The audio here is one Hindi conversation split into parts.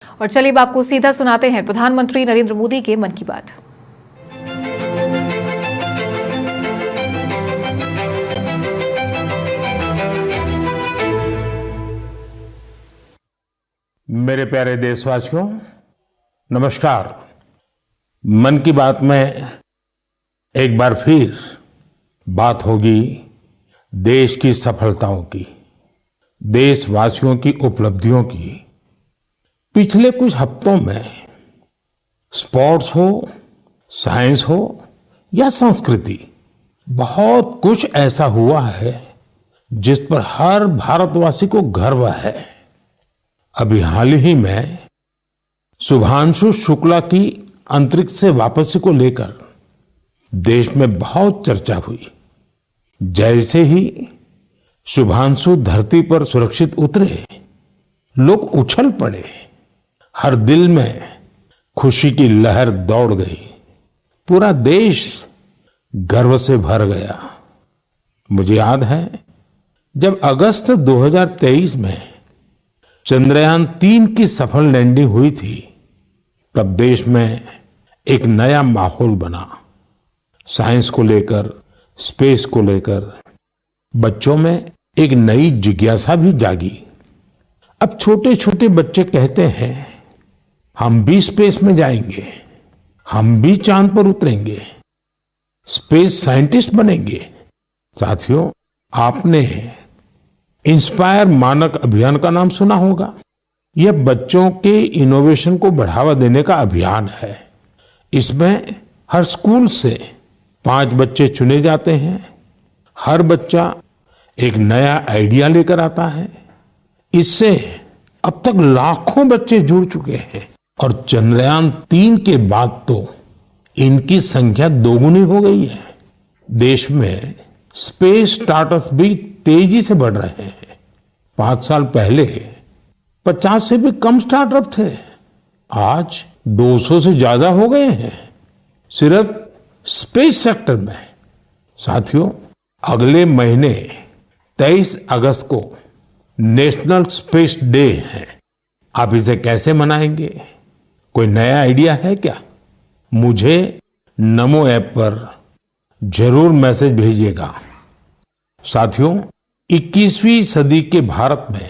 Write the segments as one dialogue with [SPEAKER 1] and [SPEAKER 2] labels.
[SPEAKER 1] और चलिए अब आपको सीधा सुनाते हैं प्रधानमंत्री नरेंद्र मोदी के मन की बात।
[SPEAKER 2] मेरे प्यारे देशवासियों, नमस्कार। मन की बात में एक बार फिर बात होगी देश की सफलताओं की, देशवासियों की उपलब्धियों की। पिछले कुछ हफ्तों में स्पोर्ट्स हो, साइंस हो या संस्कृति, बहुत कुछ ऐसा हुआ है जिस पर हर भारतवासी को गर्व है। अभी हाल ही में शुभांशु शुक्ला की अंतरिक्ष से वापसी को लेकर देश में बहुत चर्चा हुई। जैसे ही शुभांशु धरती पर सुरक्षित उतरे, लोग उछल पड़े। हर दिल में खुशी की लहर दौड़ गई। पूरा देश गर्व से भर गया। मुझे याद है जब अगस्त 2023 में चंद्रयान 3 की सफल लैंडिंग हुई थी, तब देश में एक नया माहौल बना। साइंस को लेकर, स्पेस को लेकर बच्चों में एक नई जिज्ञासा भी जागी। अब छोटे छोटे बच्चे कहते हैं, हम भी स्पेस में जाएंगे, हम भी चांद पर उतरेंगे, स्पेस साइंटिस्ट बनेंगे। साथियों, आपने इंस्पायर मानक अभियान का नाम सुना होगा। यह बच्चों के इनोवेशन को बढ़ावा देने का अभियान है। इसमें हर स्कूल से 5 बच्चे चुने जाते हैं। हर बच्चा एक नया आइडिया लेकर आता है। इससे अब तक लाखों बच्चे जुड़ चुके हैं और चंद्रयान 3 के बाद तो इनकी संख्या दोगुनी हो गई है। देश में स्पेस स्टार्टअप भी तेजी से बढ़ रहे हैं। 5 साल पहले 50 से भी कम स्टार्टअप थे, आज 200 से ज्यादा हो गए हैं सिर्फ स्पेस सेक्टर में। साथियों, अगले महीने 23 अगस्त को नेशनल स्पेस डे है। आप इसे कैसे मनाएंगे? कोई नया आइडिया है क्या? मुझे नमो ऐप पर जरूर मैसेज भेजिएगा। साथियों, 21वीं सदी के भारत में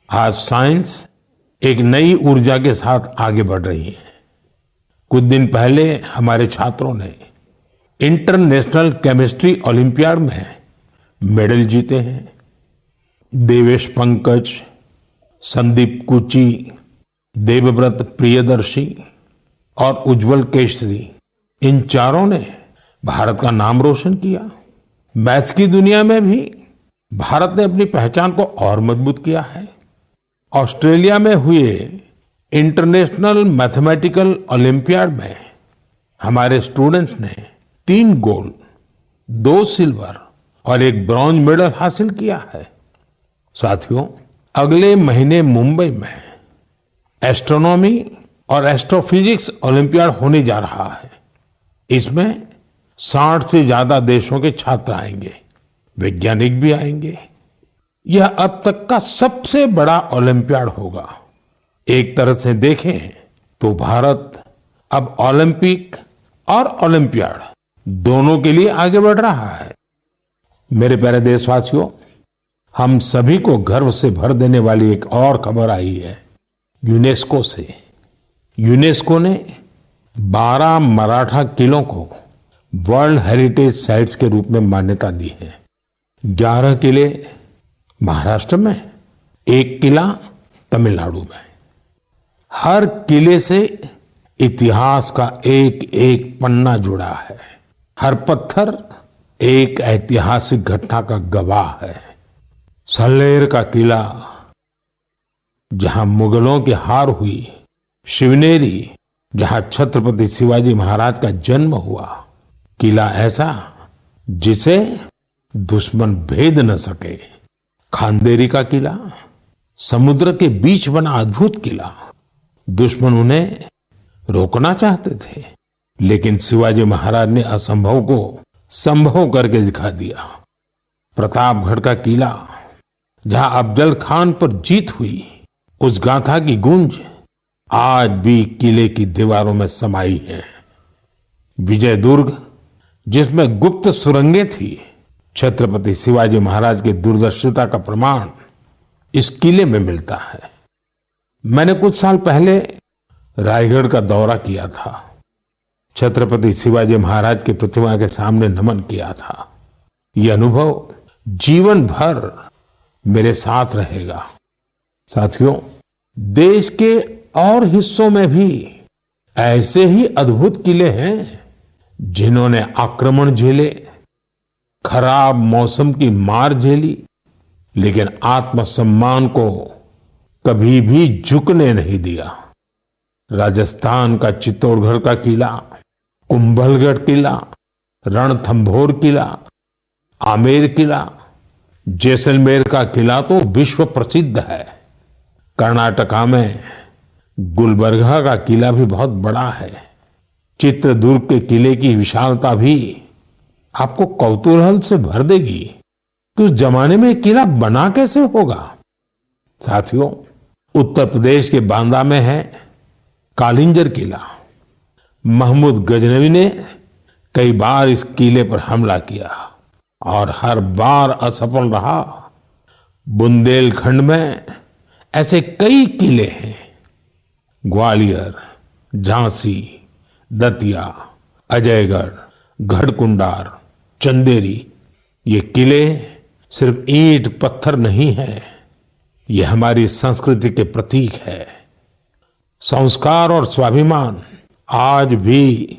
[SPEAKER 2] आज साइंस एक नई ऊर्जा के साथ आगे बढ़ रही है। कुछ दिन पहले हमारे छात्रों ने इंटरनेशनल केमिस्ट्री ओलंपियाड में मेडल जीते हैं। देवेश पंकज, संदीप कुची, देवव्रत प्रियदर्शी और उज्जवल केशरी, इन चारों ने भारत का नाम रोशन किया। मैथ्स की दुनिया में भी भारत ने अपनी पहचान को और मजबूत किया है। ऑस्ट्रेलिया में हुए इंटरनेशनल मैथमेटिकल ओलंपियाड में हमारे स्टूडेंट्स ने 3 गोल्ड, 2 सिल्वर और 1 ब्रॉन्ज मेडल हासिल किया है। साथियों, अगले महीने मुंबई में एस्ट्रोनॉमी और एस्ट्रोफिजिक्स ओलंपियाड होने जा रहा है। इसमें 60 से ज्यादा देशों के छात्र आएंगे, वैज्ञानिक भी आएंगे। यह अब तक का सबसे बड़ा ओलंपियाड होगा। एक तरह से देखें तो भारत अब ओलंपिक और ओलंपियाड दोनों के लिए आगे बढ़ रहा है। मेरे प्यारे देशवासियों, हम सभी को गर्व से भर देने वाली एक और खबर आई है यूनेस्को से। यूनेस्को ने 12 मराठा किलों को वर्ल्ड हेरिटेज साइट्स के रूप में मान्यता दी है। 11 किले महाराष्ट्र में, 1 किला तमिलनाडु में। हर किले से इतिहास का एक एक पन्ना जुड़ा है। हर पत्थर एक ऐतिहासिक घटना का गवाह है। सल्लेर का किला, जहां मुगलों की हार हुई, शिवनेरी, जहां छत्रपति शिवाजी महाराज का जन्म हुआ, किला ऐसा जिसे दुश्मन भेद न सके। खांदेरी का किला, समुद्र के बीच बना अद्भुत किला। दुश्मन उन्हें रोकना चाहते थे, लेकिन शिवाजी महाराज ने असंभव को संभव करके दिखा दिया। प्रतापगढ़ का किला, जहां अफजल खान पर जीत हुई, उस गाथा की गूंज आज भी किले की दीवारों में समाई हैं। विजय दुर्ग, जिसमें गुप्त सुरंगें थी, छत्रपति शिवाजी महाराज की दूरदर्शिता का प्रमाण इस किले में मिलता है। मैंने कुछ साल पहले रायगढ़ का दौरा किया था। छत्रपति शिवाजी महाराज की प्रतिमा के सामने नमन किया था। यह अनुभव जीवन भर मेरे साथ रहेगा। साथियों, देश के और हिस्सों में भी ऐसे ही अद्भुत किले हैं जिन्होंने आक्रमण झेले, खराब मौसम की मार झेली, लेकिन आत्मसम्मान को कभी भी झुकने नहीं दिया। राजस्थान का चित्तौड़गढ़ का किला, कुंभलगढ़ किला, रणथंभौर किला, आमेर किला, जैसलमेर का किला तो विश्व प्रसिद्ध है। कर्नाटका में गुलबर्गा का किला भी बहुत बड़ा है। चित्रदुर्ग के किले की विशालता भी आपको कौतूहल से भर देगी कि उस जमाने में किला बना कैसे होगा। साथियों, उत्तर प्रदेश के बांदा में है कालिंजर किला। महमूद गजनवी ने कई बार इस किले पर हमला किया और हर बार असफल रहा। बुंदेलखंड में ऐसे कई किले हैं। ग्वालियर, झांसी, दतिया, अजयगढ़, गढ़कुंडार, चंदेरी, ये किले सिर्फ ईंट पत्थर नहीं है, ये हमारी संस्कृति के प्रतीक है। संस्कार और स्वाभिमान आज भी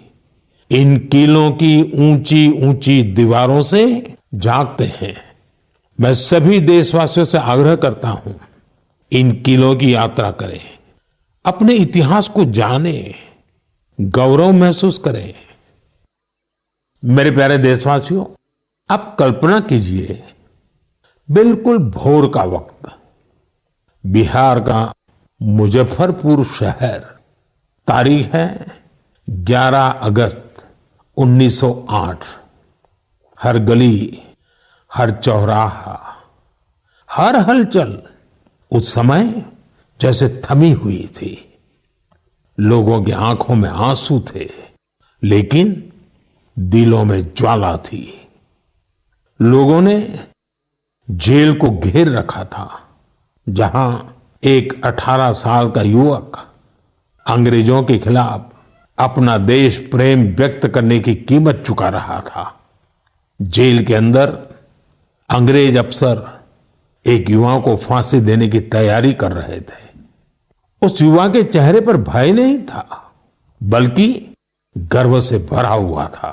[SPEAKER 2] इन किलों की ऊंची ऊंची दीवारों से जागते हैं। मैं सभी देशवासियों से आग्रह करता हूं, इन किलों की यात्रा करें, अपने इतिहास को जानें, गौरव महसूस करें। मेरे प्यारे देशवासियों, आप कल्पना कीजिए, बिल्कुल भोर का वक्त, बिहार का मुजफ्फरपुर शहर, तारीख है 11 अगस्त 1908। हर गली, हर चौराहा, हर हलचल उस समय जैसे थमी हुई थी। लोगों की आंखों में आंसू थे, लेकिन दिलों में ज्वाला थी। लोगों ने जेल को घेर रखा था, जहां एक 18 साल का युवक अंग्रेजों के खिलाफ अपना देश प्रेम व्यक्त करने की कीमत चुका रहा था। जेल के अंदर अंग्रेज अफसर एक युवा को फांसी देने की तैयारी कर रहे थे। उस युवा के चेहरे पर भय नहीं था, बल्कि गर्व से भरा हुआ था।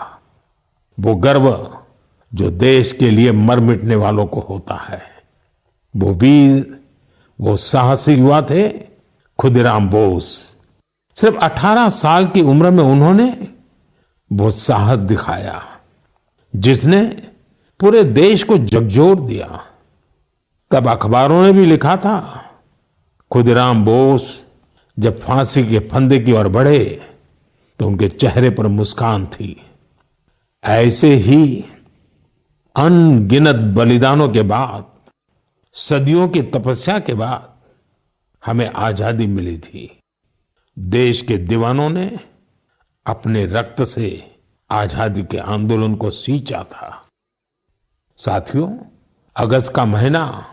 [SPEAKER 2] वो गर्व जो देश के लिए मर मिटने वालों को होता है। वो वीर, वो साहसी युवा थे खुदीराम बोस। सिर्फ 18 साल की उम्र में उन्होंने वो साहस दिखाया जिसने पूरे देश को झकझोर दिया। तब अखबारों ने भी लिखा था, खुदीराम बोस जब फांसी के फंदे की ओर बढ़े तो उनके चेहरे पर मुस्कान थी। ऐसे ही अनगिनत बलिदानों के बाद, सदियों की तपस्या के बाद हमें आजादी मिली थी। देश के दीवानों ने अपने रक्त से आजादी के आंदोलन को सींचा था। साथियों, अगस्त का महीना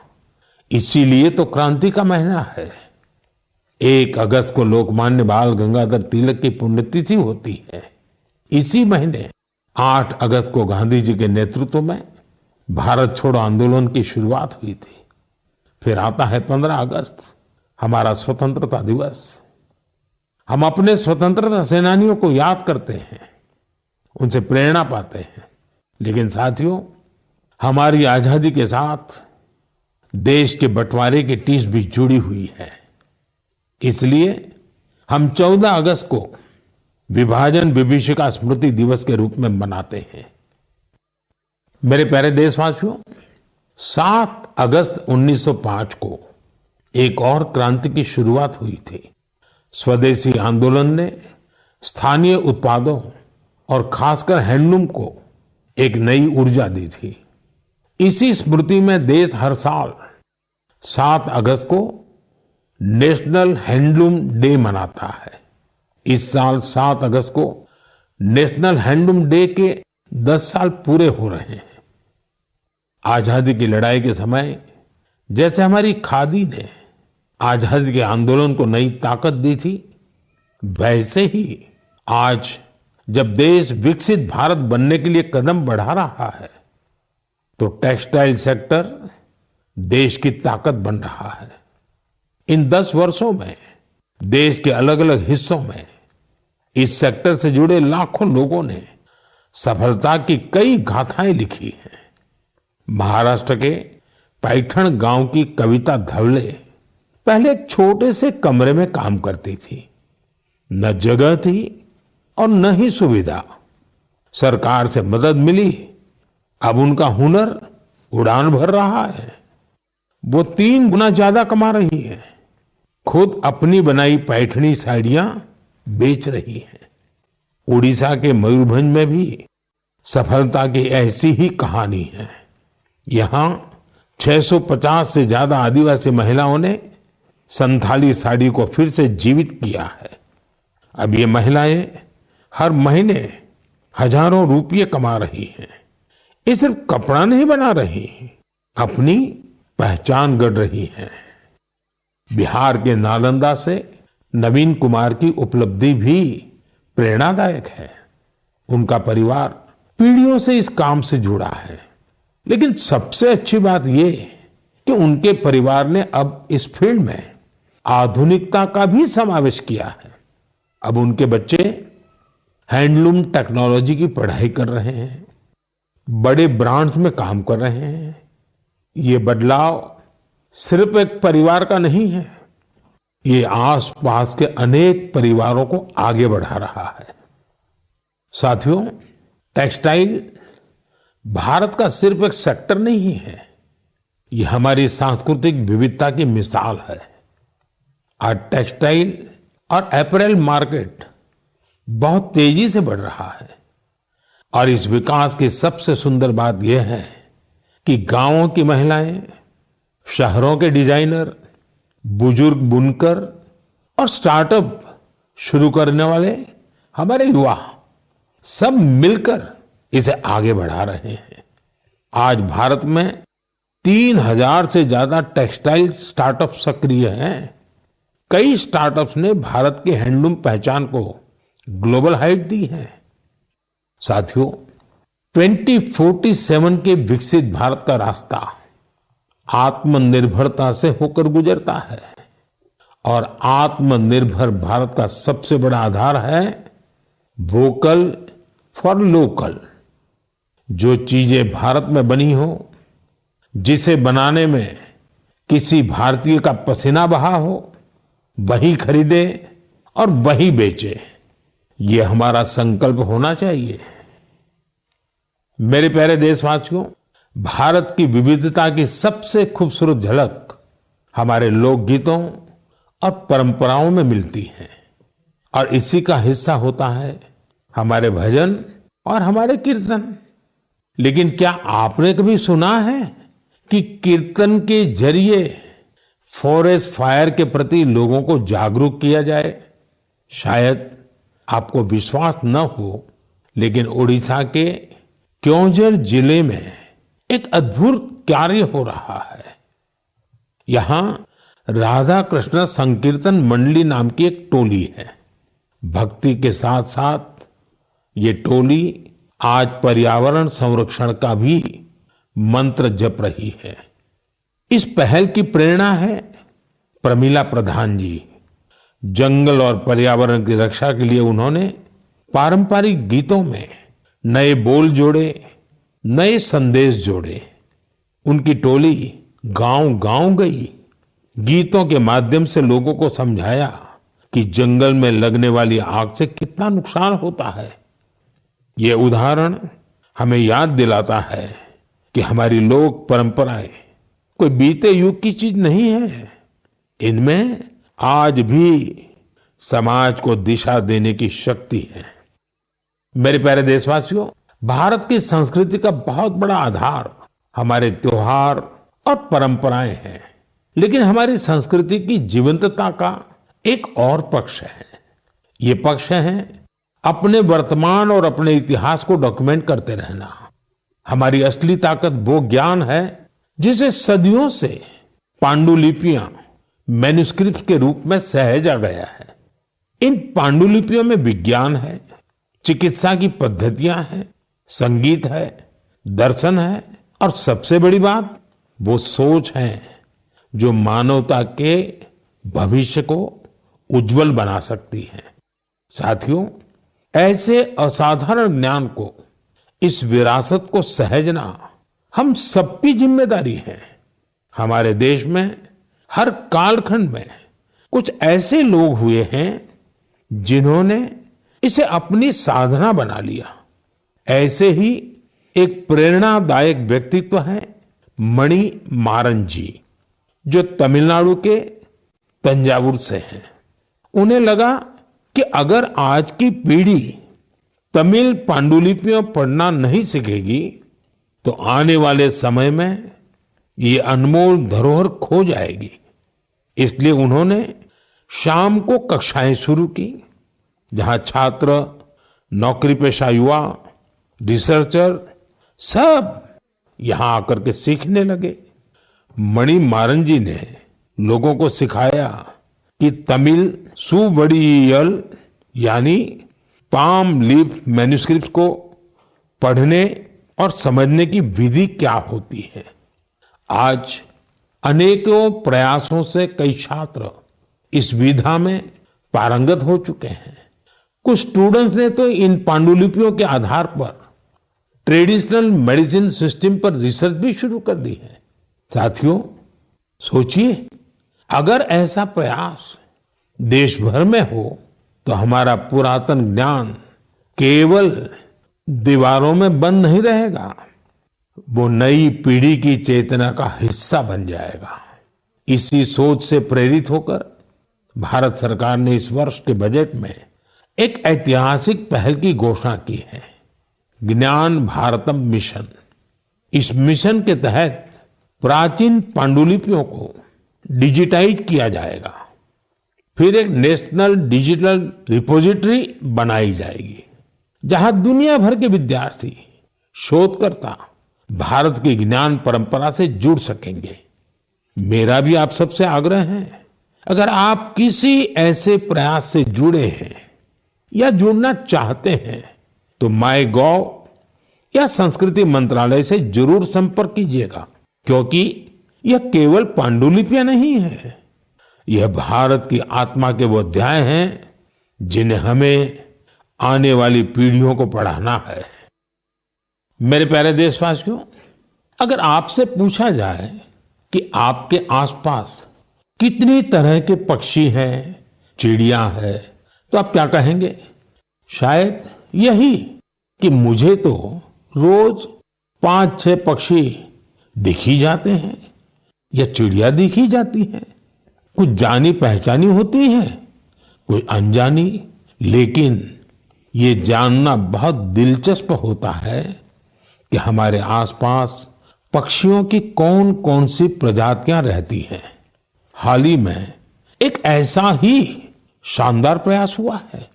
[SPEAKER 2] इसीलिए तो क्रांति का महीना है। 1 अगस्त को लोकमान्य बाल गंगाधर तिलक की पुण्यतिथि होती है। इसी महीने 8 अगस्त को गांधी जी के नेतृत्व में भारत छोड़ो आंदोलन की शुरुआत हुई थी। फिर आता है 15 अगस्त, हमारा स्वतंत्रता दिवस। हम अपने स्वतंत्रता सेनानियों को याद करते हैं, उनसे प्रेरणा पाते हैं। लेकिन साथियों, हमारी आजादी के साथ देश के बंटवारे की टीस भी जुड़ी हुई है। इसलिए हम 14 अगस्त को विभाजन विभीषिका स्मृति दिवस के रूप में मनाते हैं। मेरे प्यारे देशवासियों, 7 अगस्त 1905 को एक और क्रांति की शुरुआत हुई थी। स्वदेशी आंदोलन ने स्थानीय उत्पादों और खासकर हैंडलूम को एक नई ऊर्जा दी थी। इसी स्मृति में देश हर साल 7 अगस्त को नेशनल हैंडलूम डे मनाता है। इस साल 7 अगस्त को नेशनल हैंडलूम डे के 10 साल पूरे हो रहे हैं। आजादी की लड़ाई के समय जैसे हमारी खादी ने आजादी के आंदोलन को नई ताकत दी थी, वैसे ही आज जब देश विकसित भारत बनने के लिए कदम बढ़ा रहा है, तो टेक्सटाइल सेक्टर देश की ताकत बन रहा है। इन 10 वर्षों में देश के अलग अलग हिस्सों में इस सेक्टर से जुड़े लाखों लोगों ने सफलता की कई गाथाएं लिखी हैं। महाराष्ट्र के पैठण गांव की कविता धवले पहले एक छोटे से कमरे में काम करती थी। न जगह थी और न ही सुविधा। सरकार से मदद मिली, अब उनका हुनर उड़ान भर रहा है। वो 3 गुना ज्यादा कमा रही है। खुद अपनी बनाई पैठणी साड़ियां बेच रही है। उड़ीसा के मयूरभंज में भी सफलता की ऐसी ही कहानी है। यहाँ 650 से ज्यादा आदिवासी महिलाओं ने संथाली साड़ी को फिर से जीवित किया है। अब ये महिलाएं हर महीने हजारों रुपये कमा रही हैं। ये सिर्फ कपड़ा नहीं बना रही, अपनी पहचान गढ़ रही हैं। बिहार के नालंदा से नवीन कुमार की उपलब्धि भी प्रेरणादायक है। उनका परिवार पीढ़ियों से इस काम से जुड़ा है। लेकिन सबसे अच्छी बात ये कि उनके परिवार ने अब इस फील्ड में आधुनिकता का भी समावेश किया है। अब उनके बच्चे हैंडलूम टेक्नोलॉजी की पढ़ाई कर रहे हैं, बड़े ब्रांड्स में काम कर रहे हैं। ये बदलाव सिर्फ एक परिवार का नहीं है, ये आसपास के अनेक परिवारों को आगे बढ़ा रहा है। साथियों, टेक्सटाइल भारत का सिर्फ एक सेक्टर नहीं है, ये हमारी सांस्कृतिक विविधता की मिसाल है। आज टेक्सटाइल और अपैरल मार्केट बहुत तेजी से बढ़ रहा है और इस विकास की सबसे सुंदर बात यह है कि गांवों की महिलाएं, शहरों के डिजाइनर, बुजुर्ग बुनकर और स्टार्टअप शुरू करने वाले हमारे युवा सब मिलकर इसे आगे बढ़ा रहे हैं। आज भारत में 3000 से ज्यादा टेक्सटाइल स्टार्टअप सक्रिय हैं। कई स्टार्टअप्स ने भारत की हैंडलूम पहचान को ग्लोबल हाइट दी है। साथियों, 2047 के विकसित भारत का रास्ता आत्मनिर्भरता से होकर गुजरता है और आत्मनिर्भर भारत का सबसे बड़ा आधार है वोकल फॉर लोकल। जो चीजें भारत में बनी हो, जिसे बनाने में किसी भारतीय का पसीना बहा हो, वही खरीदे और वही बेचे, ये हमारा संकल्प होना चाहिए। मेरे प्यारे देशवासियों, भारत की विविधता की सबसे खूबसूरत झलक हमारे लोकगीतों और परंपराओं में मिलती है और इसी का हिस्सा होता है हमारे भजन और हमारे कीर्तन। लेकिन क्या आपने कभी सुना है कि कीर्तन के जरिए फॉरेस्ट फायर के प्रति लोगों को जागरूक किया जाए? शायद आपको विश्वास न हो, लेकिन उड़ीसा के क्योंझर जिले में एक अद्भुत कार्य हो रहा है। यहां राधा कृष्ण संकीर्तन मंडली नाम की एक टोली है। भक्ति के साथ साथ ये टोली आज पर्यावरण संरक्षण का भी मंत्र जप रही है। इस पहल की प्रेरणा है प्रमिला प्रधान जी। जंगल और पर्यावरण की रक्षा के लिए उन्होंने पारंपरिक गीतों में नए बोल जोड़े, नए संदेश जोड़े। उनकी टोली गांव-गांव गई, गीतों के माध्यम से लोगों को समझाया कि जंगल में लगने वाली आग से कितना नुकसान होता है। ये उदाहरण हमें याद दिलाता है कि हमारी लोक परंपराएं कोई बीते युग की चीज नहीं है। इनमें आज भी समाज को दिशा देने की शक्ति है। मेरे प्यारे देशवासियों, भारत की संस्कृति का बहुत बड़ा आधार हमारे त्योहार और परंपराएं हैं। लेकिन हमारी संस्कृति की जीवंतता का एक और पक्ष है। ये पक्ष है अपने वर्तमान और अपने इतिहास को डॉक्यूमेंट करते रहना। हमारी असली ताकत वो ज्ञान है जिसे सदियों से पांडुलिपियां मैन्युस्क्रिप्ट के रूप में सहेजा गया है। इन पांडुलिपियों में विज्ञान है, चिकित्सा की पद्धतियां हैं, संगीत है, दर्शन है और सबसे बड़ी बात वो सोच है जो मानवता के भविष्य को उज्जवल बना सकती है। साथियों, ऐसे असाधारण ज्ञान को, इस विरासत को सहेजना हम सबकी जिम्मेदारी है। हमारे देश में हर कालखंड में कुछ ऐसे लोग हुए हैं जिन्होंने इसे अपनी साधना बना लिया। ऐसे ही एक प्रेरणादायक व्यक्तित्व है मणि मारन जी, जो तमिलनाडु के तंजावुर से हैं। उन्हें लगा कि अगर आज की पीढ़ी तमिल पांडुलिपियां पढ़ना नहीं सीखेगी तो आने वाले समय में ये अनमोल धरोहर खो जाएगी। इसलिए उन्होंने शाम को कक्षाएं शुरू की, जहां छात्र, नौकरी पेशा युवा, रिसर्चर सब यहां आकर के सीखने लगे। मणि मारन जी ने लोगों को सिखाया कि तमिल सुवड़ियल यानी पाम लीफ मैन्युस्क्रिप्ट को पढ़ने और समझने की विधि क्या होती है। आज अनेकों प्रयासों से कई छात्र इस विधा में पारंगत हो चुके हैं। कुछ स्टूडेंट्स ने तो इन पांडुलिपियों के आधार पर ट्रेडिशनल मेडिसिन सिस्टम पर रिसर्च भी शुरू कर दी है। साथियों, सोचिए, अगर ऐसा प्रयास देश भर में हो तो हमारा पुरातन ज्ञान केवल दीवारों में बंद नहीं रहेगा, वो नई पीढ़ी की चेतना का हिस्सा बन जाएगा। इसी सोच से प्रेरित होकर भारत सरकार ने इस वर्ष के बजट में एक ऐतिहासिक पहल की घोषणा की है, ज्ञान भारतम मिशन। इस मिशन के तहत प्राचीन पांडुलिपियों को डिजिटाइज किया जाएगा। फिर एक नेशनल डिजिटल रिपोजिटरी बनाई जाएगी, जहां दुनिया भर के विद्यार्थी, शोधकर्ता भारत की ज्ञान परंपरा से जुड़ सकेंगे। मेरा भी आप सबसे आग्रह है, अगर आप किसी ऐसे प्रयास से जुड़े हैं या जुड़ना चाहते हैं तो माईगॉव या संस्कृति मंत्रालय से जरूर संपर्क कीजिएगा, क्योंकि यह केवल पांडुलिपियां नहीं है, यह भारत की आत्मा के वो अध्याय हैं जिन्हें हमें आने वाली पीढ़ियों को पढ़ाना है। मेरे प्यारे देशवासियों, अगर आपसे पूछा जाए कि आपके आसपास कितनी तरह के पक्षी हैं, चिड़िया है, तो आप क्या कहेंगे? शायद यही कि मुझे तो रोज 5-6 पक्षी दिख ही जाते हैं या चिड़िया दिख ही जाती है। कुछ जानी पहचानी होती है, कोई अनजानी, लेकिन ये जानना बहुत दिलचस्प होता है कि हमारे आसपास पक्षियों की कौन कौन सी प्रजातियां रहती हैं। हाल ही में एक ऐसा ही शानदार प्रयास हुआ है।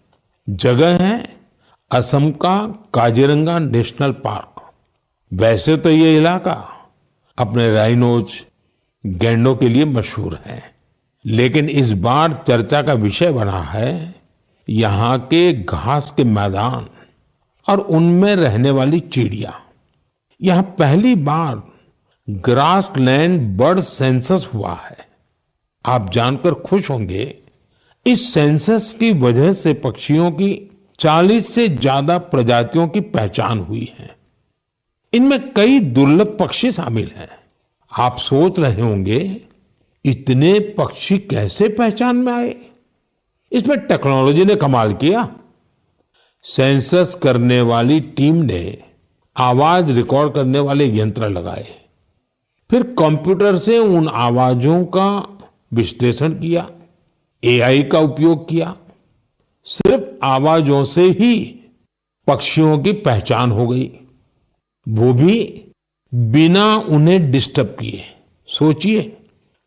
[SPEAKER 2] जगह है असम का काजीरंगा नेशनल पार्क। वैसे तो ये इलाका अपने राइनोज, गैंडों के लिए मशहूर है, लेकिन इस बार चर्चा का विषय बना है यहाँ के घास के मैदान और उनमें रहने वाली चिड़िया। यहाँ पहली बार ग्रासलैंड बर्ड सेंसस हुआ है। आप जानकर खुश होंगे, इस सेंसस की वजह से पक्षियों की 40 से ज्यादा प्रजातियों की पहचान हुई है। इनमें कई दुर्लभ पक्षी शामिल हैं। आप सोच रहे होंगे, इतने पक्षी कैसे पहचान में आए? इसमें टेक्नोलॉजी ने कमाल किया। सेंसस करने वाली टीम ने आवाज रिकॉर्ड करने वाले यंत्र लगाए, फिर कंप्यूटर से उन आवाजों का विश्लेषण किया, एआई का उपयोग किया। सिर्फ आवाजों से ही पक्षियों की पहचान हो गई, वो भी बिना उन्हें डिस्टर्ब किए। सोचिए,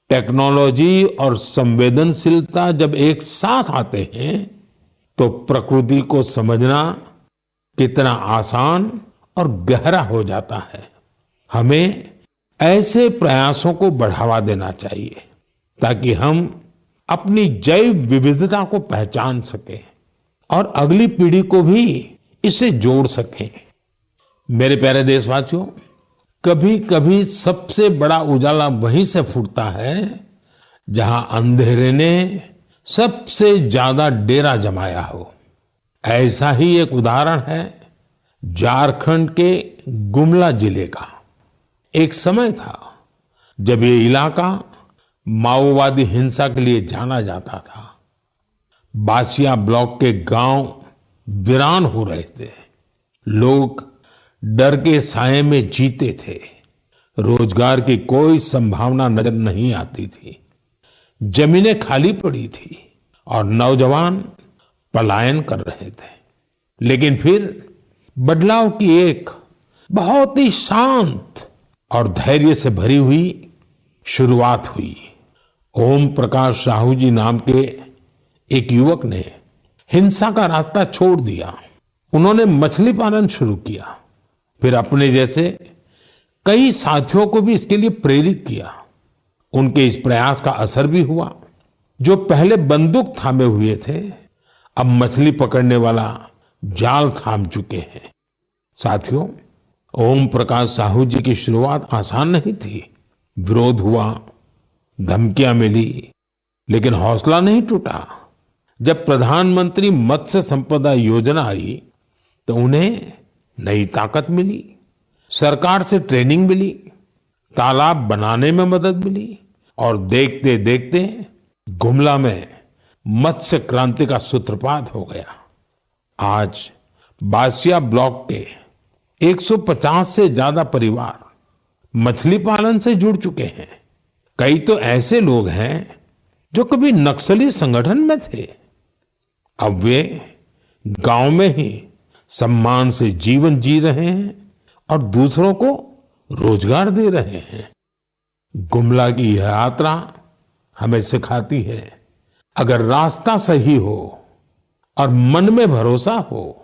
[SPEAKER 2] टेक्नोलॉजी और संवेदनशीलता जब एक साथ आते हैं तो प्रकृति को समझना कितना आसान और गहरा हो जाता है। हमें ऐसे प्रयासों को बढ़ावा देना चाहिए ताकि हम अपनी जैव विविधता को पहचान सकें और अगली पीढ़ी को भी इसे जोड़ सकें। मेरे प्यारे देशवासियों, कभी कभी सबसे बड़ा उजाला वहीं से फूटता है जहां अंधेरे ने सबसे ज्यादा डेरा जमाया हो। ऐसा ही एक उदाहरण है झारखंड के गुमला जिले का। एक समय था जब ये इलाका माओवादी हिंसा के लिए जाना जाता था। बासिया ब्लॉक के गांव वीरान हो रहे थे। लोग डर के साए में जीते थे। रोजगार की कोई संभावना नजर नहीं आती थी। जमीनें खाली पड़ी थी और नौजवान पलायन कर रहे थे। लेकिन फिर बदलाव की एक बहुत ही शांत और धैर्य से भरी हुई शुरुआत हुई। ओम प्रकाश साहू जी नाम के एक युवक ने हिंसा का रास्ता छोड़ दिया। उन्होंने मछली पालन शुरू किया। फिर अपने जैसे कई साथियों को भी इसके लिए प्रेरित किया। उनके इस प्रयास का असर भी हुआ। जो पहले बंदूक थामे हुए थे अब मछली पकड़ने वाला जाल थाम चुके हैं। साथियों, ओम प्रकाश साहू जी की शुरुआत आसान नहीं थी। विरोध हुआ, धमकियां मिली, लेकिन हौसला नहीं टूटा। जब प्रधानमंत्री मत्स्य संपदा योजना आई तो उन्हें नई ताकत मिली। सरकार से ट्रेनिंग मिली, तालाब बनाने में मदद मिली और देखते देखते गुमला में मत्स्य क्रांति का सूत्रपात हो गया। आज बासिया ब्लॉक के 150 से ज्यादा परिवार मछली पालन से जुड़ चुके हैं। कई तो ऐसे लोग हैं जो कभी नक्सली संगठन में थे। अब वे गांव में ही सम्मान से जीवन जी रहे हैं और दूसरों को रोजगार दे रहे हैं। गुमला की यह यात्रा हमें सिखाती है, अगर रास्ता सही हो और मन में भरोसा हो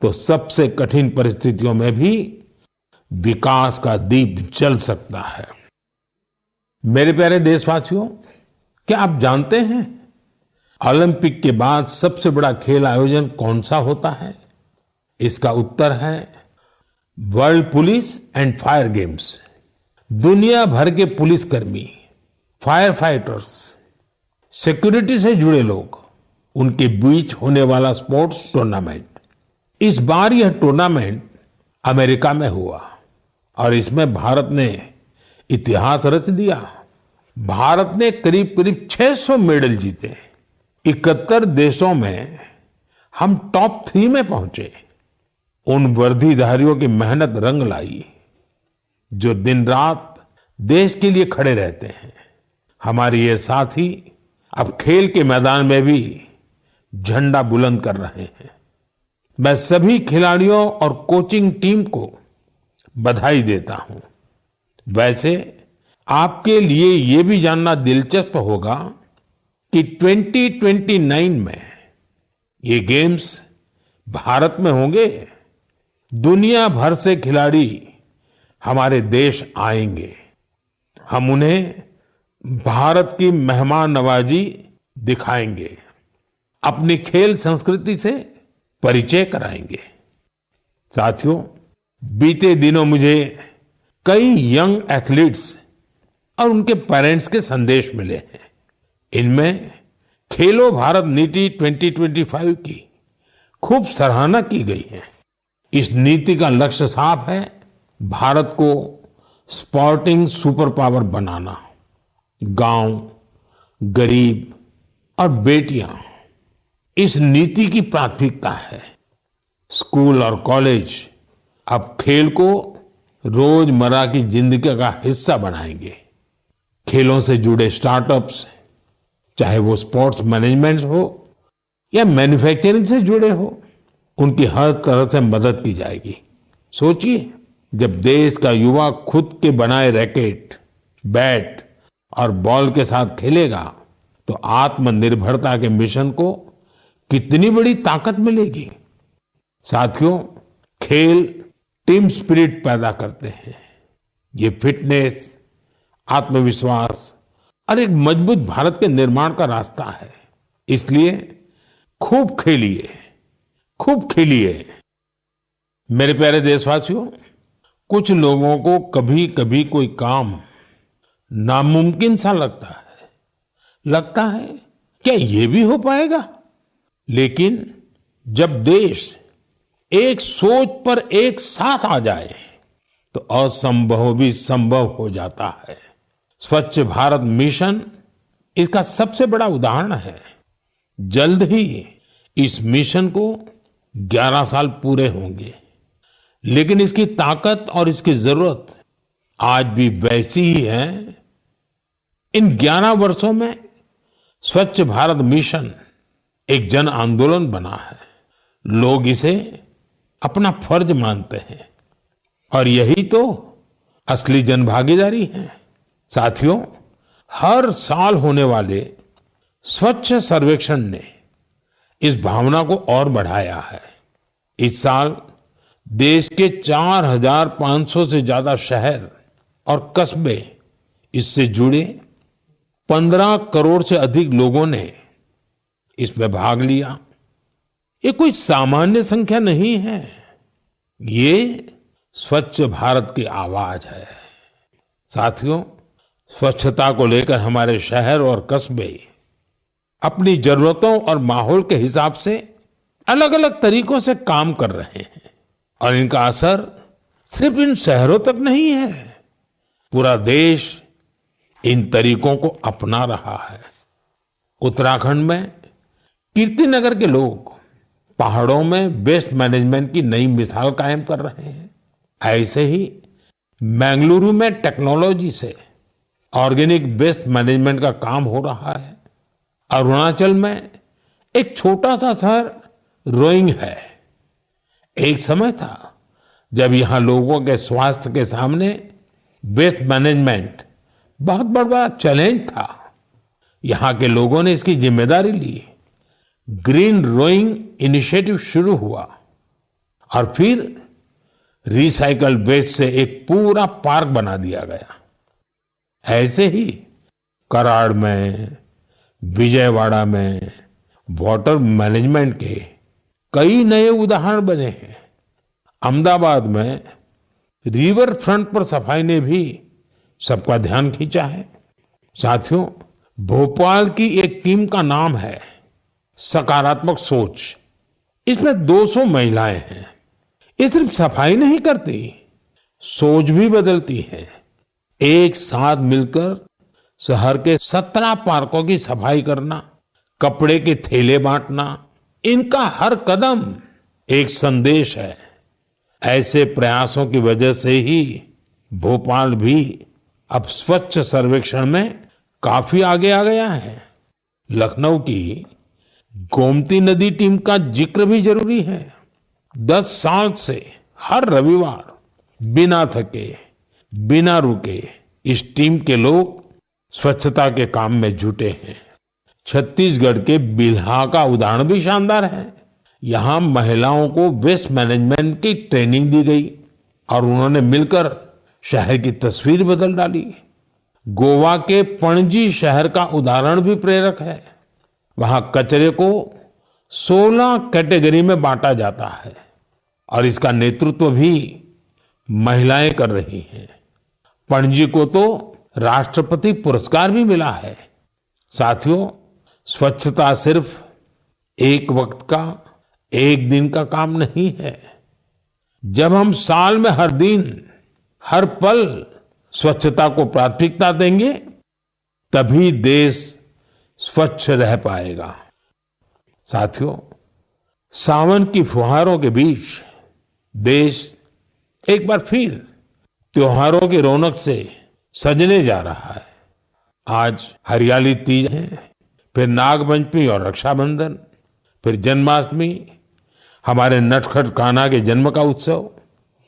[SPEAKER 2] तो सबसे कठिन परिस्थितियों में भी विकास का दीप जल सकता है। मेरे प्यारे देशवासियों, क्या आप जानते हैं ओलंपिक के बाद सबसे बड़ा खेल आयोजन कौन सा होता है? इसका उत्तर है world police and fire games. दुनिया भर के पुलिसकर्मी, फायर फाइटर्स, सिक्योरिटी से जुड़े लोग, उनके बीच होने वाला स्पोर्ट्स टूर्नामेंट। इस बार यह टूर्नामेंट अमेरिका में हुआ और इसमें भारत ने इतिहास रच दिया। भारत ने करीब करीब 600 मेडल जीते। 71 देशों में हम टॉप 3 में पहुंचे। उन वर्दीधारियों की मेहनत रंग लाई जो दिन रात देश के लिए खड़े रहते हैं। हमारे ये साथी अब खेल के मैदान में भी झंडा बुलंद कर रहे हैं। मैं सभी खिलाड़ियों और कोचिंग टीम को बधाई देता हूं। वैसे आपके लिए ये भी जानना दिलचस्प होगा कि 2029 में ये गेम्स भारत में होंगे। दुनिया भर से खिलाड़ी हमारे देश आएंगे। हम उन्हें भारत की मेहमान नवाजी दिखाएंगे, अपनी खेल संस्कृति से परिचय कराएंगे। साथियों, बीते दिनों मुझे कई यंग एथलीट्स और उनके पेरेंट्स के संदेश मिले हैं। इनमें खेलो भारत नीति 2025 की खूब सराहना की गई है। इस नीति का लक्ष्य साफ है, भारत को स्पोर्टिंग सुपर पावर बनाना। गांव, गरीब और बेटियां इस नीति की प्राथमिकता है। स्कूल और कॉलेज अब खेल को रोजमर्रा की जिंदगी का हिस्सा बनाएंगे। खेलों से जुड़े स्टार्टअप्स, चाहे वो स्पोर्ट्स मैनेजमेंट हो या मैन्युफैक्चरिंग से जुड़े हो, उनकी हर तरह से मदद की जाएगी। सोचिए, जब देश का युवा खुद के बनाए रैकेट, बैट और बॉल के साथ खेलेगा तो आत्मनिर्भरता के मिशन को कितनी बड़ी ताकत मिलेगी। साथियों, खेल टीम स्पिरिट पैदा करते हैं। ये फिटनेस, आत्मविश्वास और एक मजबूत भारत के निर्माण का रास्ता है। इसलिए खूब खेलिए, खूब खेलिए। मेरे प्यारे देशवासियों, कुछ लोगों को कभी कभी कोई काम नामुमकिन सा लगता है क्या ये भी हो पाएगा। लेकिन जब देश एक सोच पर एक साथ आ जाए तो असंभव भी संभव हो जाता है। स्वच्छ भारत मिशन इसका सबसे बड़ा उदाहरण है। जल्द ही इस मिशन को 11 साल पूरे होंगे, लेकिन इसकी ताकत और इसकी जरूरत आज भी वैसी ही है। इन 11 वर्षों में स्वच्छ भारत मिशन एक जन आंदोलन बना है। लोग इसे अपना फर्ज मानते हैं और यही तो असली जनभागीदारी है। साथियों, हर साल होने वाले स्वच्छ सर्वेक्षण ने इस भावना को और बढ़ाया है। इस साल देश के 4,500 से ज्यादा शहर और कस्बे इससे जुड़े 15 करोड़ से अधिक लोगों ने इसमें भाग लिया। ये कोई सामान्य संख्या नहीं है, ये स्वच्छ भारत की आवाज है। साथियों, स्वच्छता को लेकर हमारे शहर और कस्बे अपनी जरूरतों और माहौल के हिसाब से अलग अलग तरीकों से काम कर रहे हैं और इनका असर सिर्फ इन शहरों तक नहीं है, पूरा देश इन तरीकों को अपना रहा है। उत्तराखंड में कीर्तिनगर के लोग पहाड़ों में वेस्ट मैनेजमेंट की नई मिसाल कायम कर रहे हैं। ऐसे ही बेंगलुरु में टेक्नोलॉजी से ऑर्गेनिक वेस्ट मैनेजमेंट का काम हो रहा है। अरुणाचल में एक छोटा सा शहर रोइंग है। एक समय था जब यहां लोगों के स्वास्थ्य के सामने वेस्ट मैनेजमेंट बहुत बड़ा चैलेंज था। यहां के लोगों ने इसकी जिम्मेदारी ली। ग्रीन रोइंग इनिशिएटिव शुरू हुआ और फिर रिसाइकल वेस्ट से एक पूरा पार्क बना दिया गया। ऐसे ही कराड़ में, विजयवाड़ा में वाटर मैनेजमेंट के कई नए उदाहरण बने हैं। अहमदाबाद में रिवर फ्रंट पर सफाई ने भी सबका ध्यान खींचा है। साथियों, भोपाल की एक टीम का नाम है सकारात्मक सोच। इसमें 200 महिलाएं हैं। ये सिर्फ सफाई नहीं करती, सोच भी बदलती है। एक साथ मिलकर शहर के 17 पार्कों की सफाई करना, कपड़े के थैले बांटना, इनका हर कदम एक संदेश है। ऐसे प्रयासों की वजह से ही भोपाल भी अब स्वच्छ सर्वेक्षण में काफी आगे आ गया है। लखनऊ की गोमती नदी टीम का जिक्र भी जरूरी है। 10 साल से हर रविवार बिना थके, बिना रुके इस टीम के लोग स्वच्छता के काम में जुटे हैं। छत्तीसगढ़ के बिल्हा का उदाहरण भी शानदार है। यहां महिलाओं को वेस्ट मैनेजमेंट की ट्रेनिंग दी गई और उन्होंने मिलकर शहर की तस्वीर बदल डाली। गोवा के पणजी शहर का उदाहरण भी प्रेरक है। वहां कचरे को 16 कैटेगरी में बांटा जाता है और इसका नेतृत्व भी महिलाएं कर रही हैं। पणजी को तो राष्ट्रपति पुरस्कार भी मिला है। साथियों, स्वच्छता सिर्फ एक वक्त का, एक दिन का काम नहीं है। जब हम साल में हर दिन, हर पल स्वच्छता को प्राथमिकता देंगे, तभी देश स्वच्छ रह पाएगा। साथियों, सावन की फुहारों के बीच देश एक बार फिर त्योहारों की रौनक से सजने जा रहा है। आज हरियाली तीज है, फिर नागपंचमी और रक्षाबंधन, फिर जन्माष्टमी, हमारे नटखट कान्हा के जन्म का उत्सव।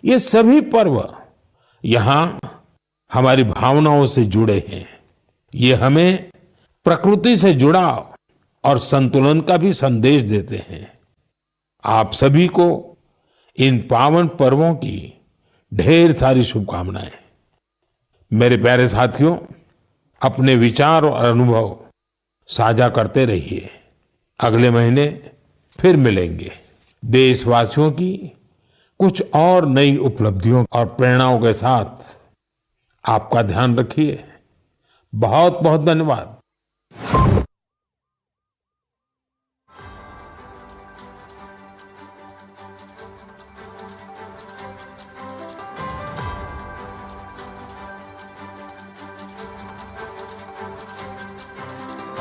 [SPEAKER 2] ये सभी पर्व यहाँ हमारी भावनाओं से जुड़े हैं। ये हमें प्रकृति से जुड़ाव और संतुलन का भी संदेश देते हैं। आप सभी को इन पावन पर्वों की ढेर सारी शुभकामनाएं। मेरे प्यारे साथियों, अपने विचार और अनुभव साझा करते रहिए। अगले महीने फिर मिलेंगे। देशवासियों की कुछ और नई उपलब्धियों और प्रेरणाओं के साथ आपका ध्यान रखिए। बहुत बहुत धन्यवाद।